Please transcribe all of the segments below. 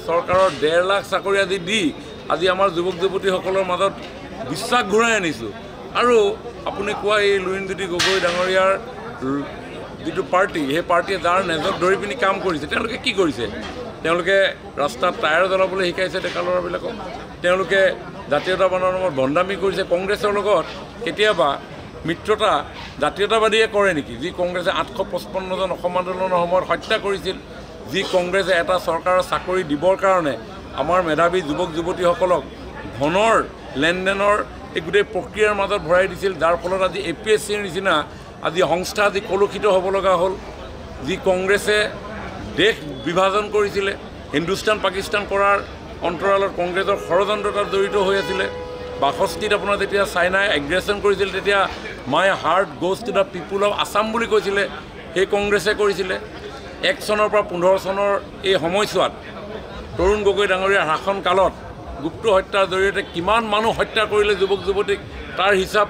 চৰকাৰৰ 1.5 লাখ চাকৰি আদি দি আজি আমাৰ যুৱক যুৱতীসকলৰ মাজত বিশ্বাস ঘূৰাই আনিছোঁ আৰু আপুনি কোৱা এই লুৰিণজ্যোতি গগৈ ডাঙৰীয়াৰ যিটো পাৰ্টি সেই পাৰ্টিয়ে যাৰ নেজত ধৰি পিনি কাম কৰিছে তেওঁলোকে কি কৰিছে তেওঁলোকে ৰাস্তাত টায়াৰ জ্বলাবলৈ শিকাইছে ডেকা ল'ৰাবিলাকক তেওঁলোকে জাতীয়তাবাদৰ নামত বন্দামী কৰিছে কংগ্ৰেছৰ লগত কেতিয়াবা মিত্ৰতা জাতীয়তাবাদীয়ে কৰে নেকি যি কংগ্ৰেছে 855 জন অসম আন্দোলনৰ সময়ত হত্যা কৰিছিল যি কংগ্ৰেছে এটা চৰকাৰৰ চাকৰি দিবৰ কাৰণে আমাৰ মেধাৱী যুৱক যুৱতীসকলক ধনৰ লেনদেনৰ এই গোটেই প্ৰক্ৰিয়াৰ মাজত ভৰাই দিছিল যাৰ ফলত আজি APSCৰ নিচিনা আজি সংস্থা আজি কলুষিত হ'ব লগা হ'ল যি কংগ্ৰেছে দেশ বিভাজন কৰিছিলে হিন্দুস্তান পাকিস্তান কৰাৰ অন্তৰালত কংগ্ৰেছৰ ষড়যন্ত্ৰতাত জড়িত হৈ আছিলে 62ত আপোনাৰ যেতিয়া চাইনাই এগ্ৰেছন কৰিছিল তেতিয়া my heart goes to the people of Assam বুলি কৈছিলে সেই কংগ্ৰেছে কৰিছিলে 1 চনৰ পৰা 15 চনৰ এই সময়ছোৱাত তৰুণ গগৈ ডাঙৰীয়াৰ শাসন কালত গুপ্ত হত্যাৰ জৰিয়তে কিমান মানুহ হত্যা কৰিলে যুৱক যুৱতীক তাৰ হিচাপ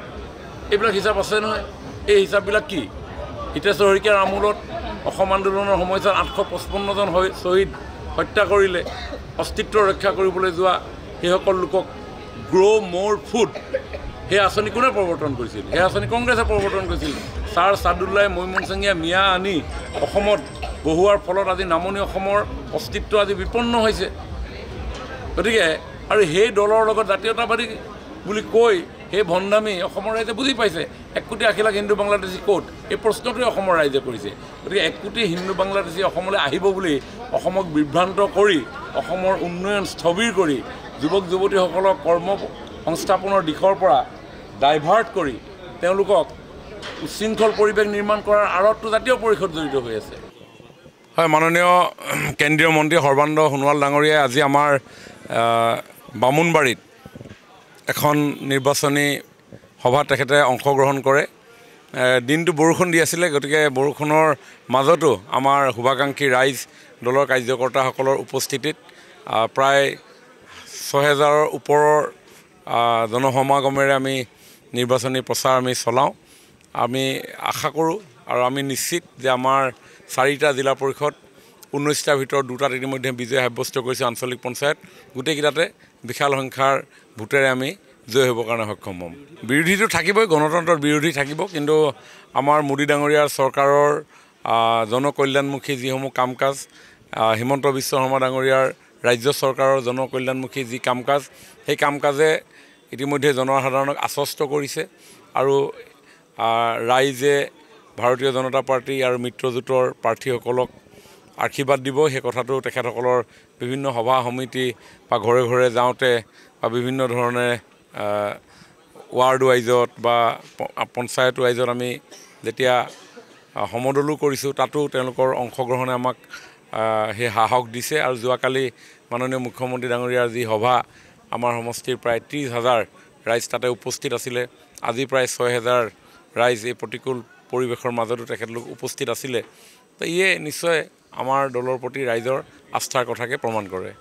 এইবিলাক হিচাপ আছে নহয় এই হিচাপবিলাক কি হিতেশ্বৰ শইকীয়াৰ আমোলত অসম আন্দোলনৰ সময়ছোৱাত 855 জন শ্বহীদ হত্যা কৰিলে অস্তিত্ব ৰক্ষা কৰিবলৈ যোৱা সেইসকল লোকক গ্ৰ' মোৰ ফুড সেই আঁচনি কোনে প্ৰৱৰ্তন কৰিছিল সেই আঁচনি কংগ্ৰেছে প্ৰৱৰ্তন কৰিছিল ছাৰ ছাদুল্লাই মৈমনসিঙীয়া মিয়া আনি অসমত বহুৱাৰ ফলত আজি নামনি অসমৰ অস্তিত্ব আজি বিপন্ন হৈছে গতিকে আৰু সেই দলৰ লগত জাতীয়তাবাদী বুলি কৈ সেই ভণ্ডামি অসমৰ ৰাইজে বুজি পাইছে 1 কোটি 80 লাখ হিন্দু বাংলাদেশী ক'ত এই প্ৰশ্নটোৱে অসমৰ ৰাইজে কৰিছে গতিকে 1 কোটি হিন্দু বাংলাদেশী অসমলৈ আহিব বুলি অসমক বিভ্ৰান্ত কৰি অসমৰ উন্নয়ন স্থবিৰ কৰি যুৱক যুৱতীসকলক কৰ্ম সংস্থাপনৰ দিশৰ পৰা ডাইভাৰ্ট কৰি তেওঁলোকক উশৃংখল পৰিৱেশ নিৰ্মাণ কৰাৰ আঁৰতো জাতীয় পৰিষদ জড়িত হৈ আছে হয় মাননীয় কেন্দ্ৰীয় মন্ত্ৰী সৰ্বানন্দ সোণোৱাল ডাঙৰীয়াই আজি আমাৰ বামুণবাৰীত এখন নিৰ্বাচনী সভা তেখেতে অংশগ্ৰহণ কৰে দিনটো বৰষুণ দি আছিলে গতিকে বৰষুণৰ মাজতো আমাৰ শুভাকাংক্ষী ৰাইজ দলৰ কাৰ্যকৰ্তাসকলৰ উপস্থিতিত প্ৰায় 6000ৰ ওপৰৰ জনসমাগমেৰে আমি নিৰ্বাচনী প্ৰচাৰ আমি চলাওঁ আমি আশা কৰোঁ আৰু আমি নিশ্চিত যে আমাৰ 4টা জিলা পৰিষদ 19টাৰ ভিতৰত 2টাত ইতিমধ্যে বিজয় সাব্যস্ত কৰিছে আঞ্চলিক পঞ্চায়ত গোটেইকেইটাতে বিশাল সংখ্যাৰ ভোটেৰে আমি জয় হ'বৰ কাৰণে সক্ষম হ'ম বিৰোধীটো থাকিবই গণতন্ত্ৰৰ বিৰোধী থাকিব কিন্তু আমাৰ মোদী ডাঙৰীয়াৰ চৰকাৰৰ জনকল্যাণমুখী যিসমূহ কাম কাজ হিমন্ত বিশ্ব শৰ্মা ডাঙৰীয়াৰ ৰাজ্য চৰকাৰৰ জনকল্যাণমুখী যি কাম কাজ সেই কাম কাজে ইতিমধ্যে জনসাধাৰণক আশ্বস্ত কৰিছে আৰু ৰাইজে ভাৰতীয় জনতা পাৰ্টি আৰু মিত্ৰজোঁটৰ প্ৰাৰ্থীসকলক আশীৰ্বাদ দিব সেই কথাটো তেখেতসকলৰ বিভিন্ন সভা সমিতি বা ঘৰে ঘৰে যাওঁতে বা বিভিন্ন ধৰণে ৱাৰ্ড ৱাইজত বা পঞ্চায়ত ৱাইজত আমি যেতিয়া সমদলো কৰিছোঁ তাতো তেওঁলোকৰ অংশগ্ৰহণে আমাক সেই সাহস দিছে আৰু যোৱাকালি মাননীয় মুখ্যমন্ত্ৰী ডাঙৰীয়াৰ যি সভা আমাৰ সমষ্টিৰ প্ৰায় 30,000 ৰাইজ তাতে উপস্থিত আছিলে আজি প্ৰায় 6,000 ৰাইজ এই প্ৰতিকূল পৰিৱেশৰ মাজতো তেখেতলোক উপস্থিত আছিলে তো ইয়ে নিশ্চয় আমাৰ দলৰ প্ৰতি ৰাইজৰ আস্থাৰ কথাকে প্ৰমাণ কৰে